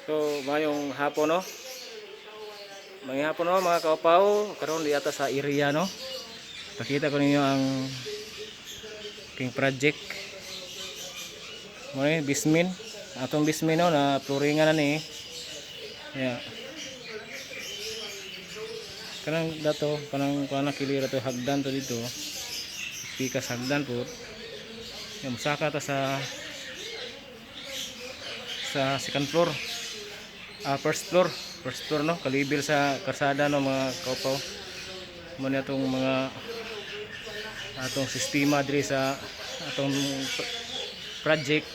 So, mayong hapon no. Mayong hapon no mga kaupaw, karon di ata sa area no. Pakita ko ninyo ang king project. Mo ni bismin. Atong bismin no na floringan na ni. Yeah. Kanang dato, kanang kuana kilira to hagdan to dito. Pikas hagdan po. Yung musaka ta sa second floor. First floor no, kalibil sa karsada no mga kaupaw. Mo ni atong mga atong sistema diri sa atong project.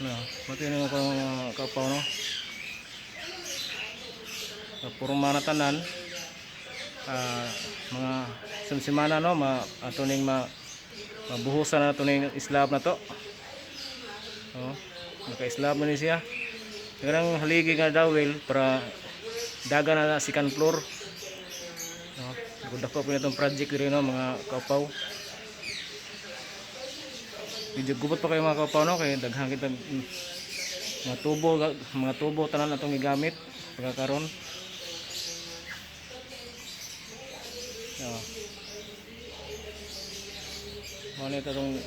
No, mati ni mga kaupaw no. Purma na tanan. Mga semana no ato ning mabuhusan na to ning slab na to. Oh, naka-slab na ni siya. Karang haligi nga dawel para daga na second floor. Dako po itong project rin no mga kaupaw. Medyo gubot pa kayo mga kaupaw no kay daghang kita mga tubo tanan atong gigamit pagkakaron. Ano itong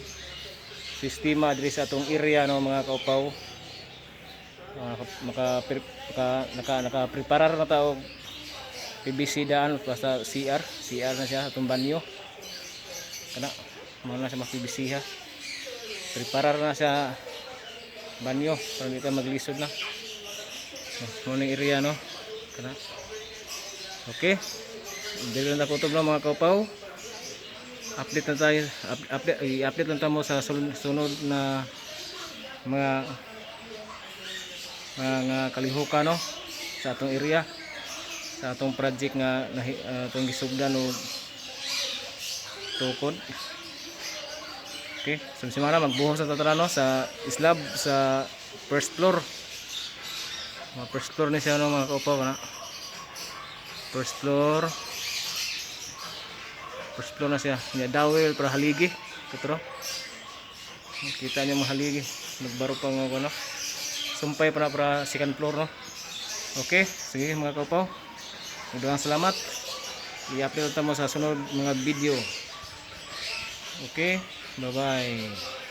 sistema diri sa atong area no mga kaupaw. Naka-preparar na tao PVC daan basta CR na siya atong banyo kana mo na siya mag-PVC ha, preparar na siya banyo para hindi tayo maglisod na mo ning area no kana. Okay, dili na kutob na mga kaupaw, update na tayo, i-update lang tamo sa sunod na mga kalihukan no sa atong area, sa atong project nga atong gisugdan o tukod. Okay, so simana magbuhos sa tatarano sa slab sa first floor. First floor ni siya no mga kaupaw kana. First floor na siya. Nya dawel para haligi katro. Kita niyo mga haligi nagbaro pa nga no. Sumpay para second floor no. Okay, sige mga kaupaw. Maraming salamat. I-upload mo sa sunod mga video. Okay, bye bye.